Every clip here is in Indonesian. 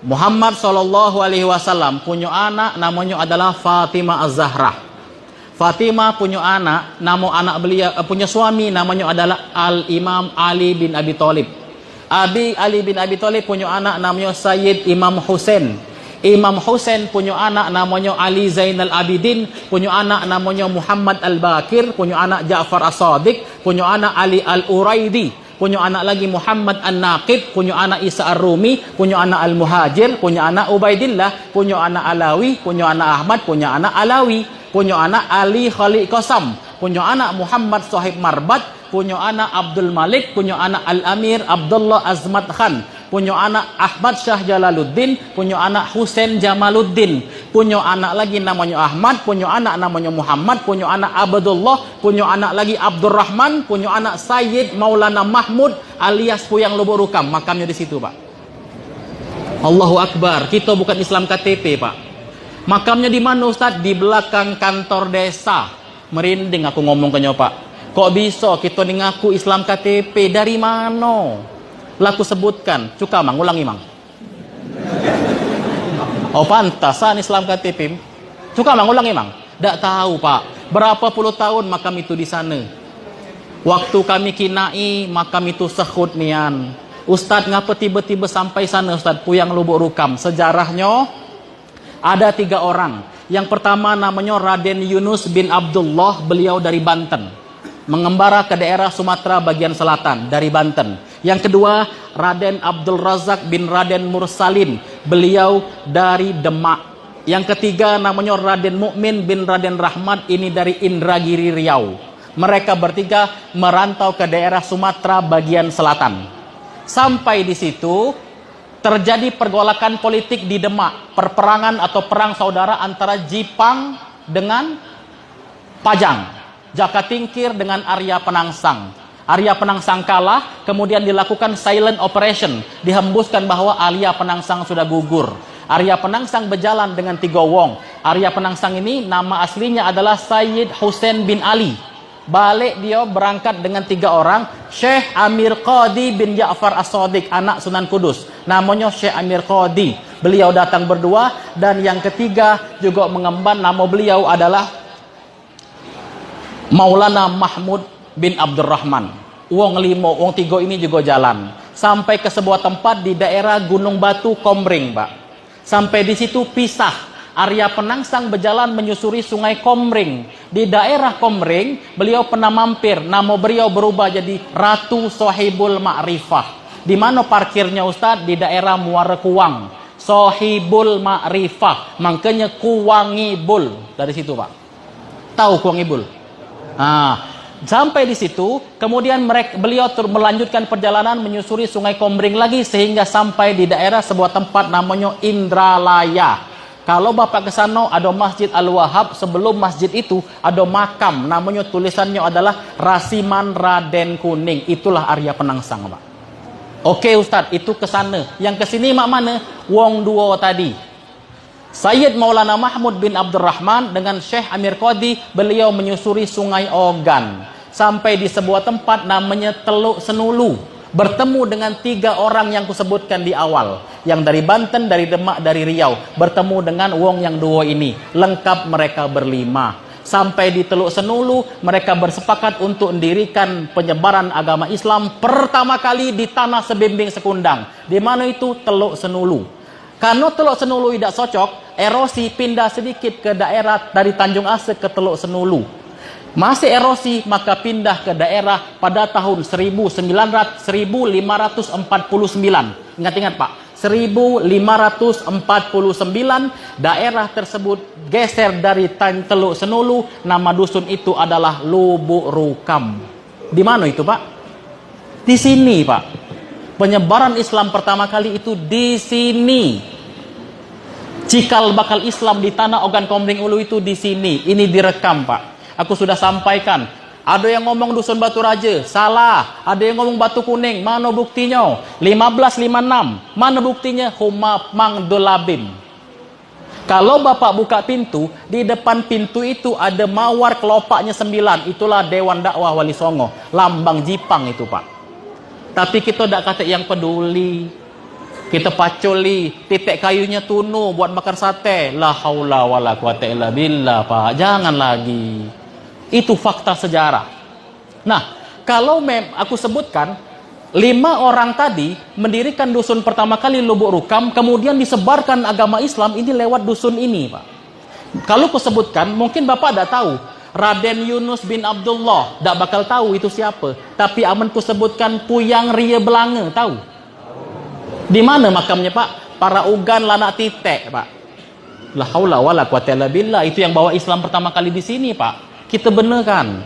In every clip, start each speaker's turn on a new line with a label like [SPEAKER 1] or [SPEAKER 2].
[SPEAKER 1] Muhammad sallallahu alaihi wasallam punya anak namanya adalah Fatimah Az-Zahra. Fatimah punya anak, nama anak beliau punya suami namanya adalah Al-Imam Ali bin Abi Thalib. Ali bin Abi Thalib punya anak namanya Sayyid Imam Husain. Imam Husain punya anak namanya Ali Zainal Abidin, punya anak namanya Muhammad Al-Bakir, punya anak Ja'far As-Sadiq, punya anak Ali Al-Uraidi, punya anak lagi Muhammad An-Naqib, punya anak Isa Ar-Rumi, punya anak Al-Muhajir, punya anak Ubaidillah, punya anak Alawi, punya anak Ahmad, punya anak Alawi, punya anak Ali Khalid Qasam, punya anak Muhammad Sahib Marbat, punya anak Abdul Malik, punya anak Al-Amir Abdullah Azmat Khan, punya anak Ahmad Syah Jalaluddin, punya anak Husain Jamaluddin, punya anak lagi namanya Ahmad, punya anak namanya Muhammad, punya anak Abdullah, punya anak lagi Abdurrahman, punya anak Sayyid Maulana Mahmud alias Puyang Lubuk Rukam. Makamnya di situ, Pak. Allahu Akbar. Kita bukan Islam KTP, Pak. Makamnya di mana, Ustaz? Di belakang kantor desa. Merinding aku ngomong ke nyo, Pak. Kok bisa kita ngaku Islam KTP? Dari mana? Laku sebutkan, cuka mang, ulangi mang. Oh pantasan Islam KTP. Cuka mang, ulangi mang. Tak tahu Pak. Berapa puluh tahun makam itu di sana. Waktu kami kinai makam itu sehut nian. Ustadz ngapa tiba-tiba sampai sana Ustadz Puyang Lubuk Rukam? Sejarahnya ada 3 orang. Yang pertama namanya Raden Yunus bin Abdullah, beliau dari Banten. Mengembara ke daerah Sumatera bagian selatan dari Banten. Yang kedua, Raden Abdul Razak bin Raden Mursalin, beliau dari Demak. Yang ketiga namanya Raden Mukmin bin Raden Rahmat, ini dari Indragiri Riau. Mereka bertiga merantau ke daerah Sumatera bagian selatan. Sampai di situ terjadi pergolakan politik di Demak, perperangan atau perang saudara antara Jipang dengan Pajang. Jaka Tingkir dengan Arya Penangsang. Arya Penangsang kalah, kemudian dilakukan silent operation, dihembuskan bahwa Arya Penangsang sudah gugur. Arya Penangsang berjalan dengan 3 wong. Arya Penangsang ini nama aslinya adalah Sayyid Husain bin Ali. Balik dia berangkat dengan 3 orang, Syekh Amir Qadi bin Ja'far As-Sadiq, anak Sunan Kudus. Namanya Syekh Amir Qadi. Beliau datang berdua, dan yang ketiga juga mengemban, nama beliau adalah Maulana Mahmud bin Abdurrahman. Wong 3 ini juga jalan sampai ke sebuah tempat di daerah Gunung Batu Komring, Pak. Sampai di situ pisah. Arya Penangsang berjalan menyusuri Sungai Komring. Di daerah Komring, beliau pernah mampir. Nama beliau berubah jadi Ratu Sohibul Ma'rifah. Di mana parkirnya Ustadz? Di daerah Muara Kuang. Sohibul Ma'rifah. Makanya Kuwangibul. Dari situ, Pak. Tahu Kuwangibul? Sampai di situ, kemudian beliau melanjutkan perjalanan menyusuri Sungai Komring lagi sehingga sampai di daerah sebuah tempat namanya Indralaya. Kalau Bapak ke sana ada Masjid Al-Wahhab, sebelum masjid itu ada makam, namanya tulisannya adalah Rasiman Raden Kuning. Itulah Arya Penangsang, Pak. Oke Ustadz, itu ke sana. Yang ke sini mak mana? Wong 2 tadi. Sayyid Maulana Mahmud bin Abdurrahman dengan Syekh Amir Qadi, beliau menyusuri Sungai Ogan sampai di sebuah tempat namanya Teluk Senulu, bertemu dengan 3 orang yang kusebutkan di awal, yang dari Banten, dari Demak, dari Riau, bertemu dengan wong yang 2 ini, lengkap mereka berlima. Sampai di Teluk Senulu, mereka bersepakat untuk mendirikan penyebaran agama Islam pertama kali di tanah Sebimbing Sekundang. Di mana itu? Teluk Senulu. Karena Teluk Senulu tidak cocok, erosi pindah sedikit ke daerah dari Tanjung Asek ke Teluk Senulu. Masih erosi, maka pindah ke daerah pada tahun 1549. Ingat-ingat Pak, 1549 daerah tersebut geser dari Teluk Senulu. Nama dusun itu adalah Lubuk Rukam. Di mana itu Pak? Di sini Pak. Penyebaran Islam pertama kali itu di sini. Cikal bakal Islam di tanah Ogan Komring Ulu itu di sini. Ini direkam Pak. Aku sudah sampaikan. Ada yang ngomong Dusun Batu Raja, salah. Ada yang ngomong Batu Kuning, mana buktinya? 1556, mana buktinya? Humap Mang Dolabim. Kalau Bapak buka pintu, di depan pintu itu ada mawar kelopaknya 9. Itulah Dewan Dakwah Wali Songo, lambang Jipang itu Pak. Tapi kita tidak kata yang peduli. Kita paculi, titik kayunya tunu buat makan sate. La haula wala quwata illa billah, Pak. Jangan lagi. Itu fakta sejarah. Nah, kalau aku sebutkan 5 orang tadi mendirikan dusun pertama kali Lubuk Rukam, kemudian disebarkan agama Islam ini lewat dusun ini, Pak. Kalau aku sebutkan, mungkin Bapak tidak tahu. Raden Yunus bin Abdullah, tidak bakal tahu itu siapa. Tapi aman ku sebutkan Puyang Ria Belanga, tahu? Di mana makamnya, Pak? Para ugan lanak titik, Pak. La haula wala quwata illa billah. Itu yang bawa Islam pertama kali di sini, Pak. Kita benarkan.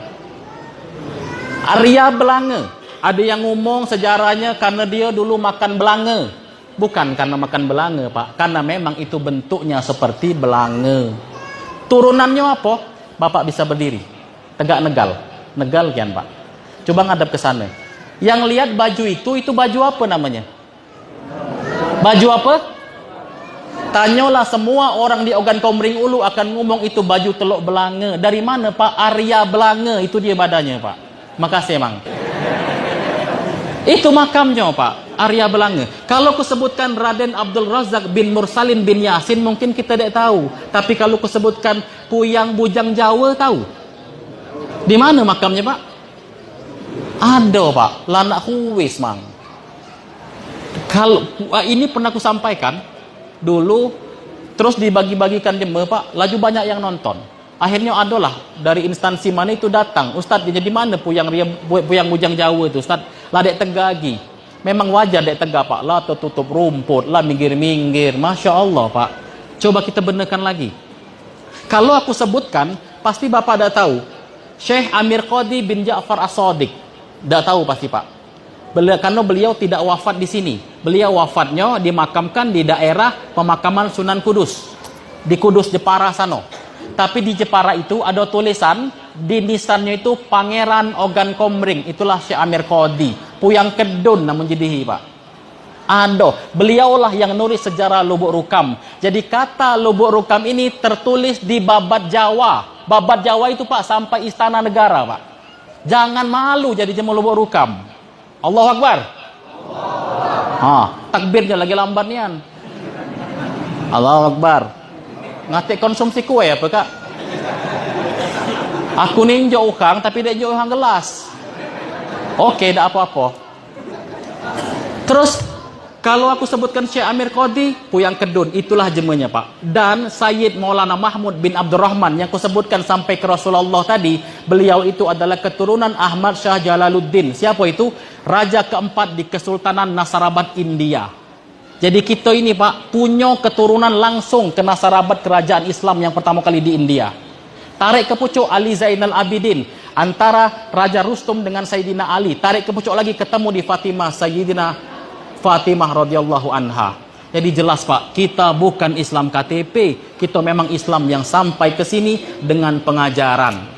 [SPEAKER 1] Arya Belanga. Ada yang ngomong sejarahnya karena dia dulu makan belanga. Bukan karena makan belanga, Pak. Karena memang itu bentuknya seperti belanga. Turunannya apa? Bapak bisa berdiri. Tegak negal. Negal kian, Pak. Coba ngadap ke sana. Yang lihat baju itu baju apa namanya? Baju apa? Tanyalah semua orang di Ogan Komering Ulu akan ngomong itu baju teluk belanga. Dari mana, Pak? Arya Belanga. Itu dia badannya, Pak. Makasih, Mang. Itu makamnya, Pak. Arya Belanga. Kalau aku sebutkan Raden Abdul Razak bin Mursalin bin Yasin, mungkin kita tidak tahu. Tapi kalau aku sebutkan Puyang Bujang Jawa, tahu? Di mana makamnya, Pak? Ada, Pak. Lanak huwis, Mang. Kalau ini pernah aku sampaikan dulu, terus dibagi-bagikan jemaah, Pak, laju banyak yang nonton. Akhirnya adalah dari instansi mana itu datang, Ustadz, jadi mana Puyang Bujang Jawa itu, Ustadz? Lah dek tegagi. Memang wajar dek tegak, Pak. Lah tertutup rumput, lah minggir-minggir. Masya Allah, Pak. Coba kita benarkan lagi. Kalau aku sebutkan, pasti Bapak dah tahu. Syekh Amir Qadi bin Ja'far As-Sadiq. Dah tahu pasti, Pak. Karena beliau tidak wafat di sini. Beliau wafatnya dimakamkan di daerah pemakaman Sunan Kudus. Di Kudus, Jepara sana. Tapi di Jepara itu ada tulisan, di nisannya itu Pangeran Ogan Komering. Itulah Syekh Amir Qadi. Puyang Kedun namun jadihi, Pak. Ada. Beliaulah yang nulis sejarah Lubuk Rukam. Jadi kata Lubuk Rukam ini tertulis di Babat Jawa. Babat Jawa itu, Pak, sampai Istana Negara, Pak. Jangan malu jadi jemaah Lubuk Rukam. Allahu Akbar. Takbirnya lagi lambat nian. Allahu Akbar. Ngatik konsumsi kue apa, Kak? Aku ninjau ukang tapi dia jauh ukang gelas. Oke, tidak apa-apa. Terus kalau aku sebutkan Syekh Amir Qadi, Puyang Kedun, itulah jemanya, Pak. Dan Sayyid Maulana Mahmud bin Abdurrahman yang aku sebutkan sampai ke Rasulullah tadi, beliau itu adalah keturunan Ahmad Shah Jalaluddin. Siapa itu? Raja keempat di Kesultanan Nasarabad, India. Jadi kita ini, Pak, punya keturunan langsung ke Nasarabad, kerajaan Islam yang pertama kali di India. Tarik ke pucuk Ali Zainal Abidin, antara Raja Rustum dengan Sayyidina Ali. Tarik ke pucuk lagi, ketemu di Fatimah, Sayyidina Fatimah radhiyallahu anha. Jadi jelas, Pak, kita bukan Islam KTP, kita memang Islam yang sampai ke sini dengan pengajaran.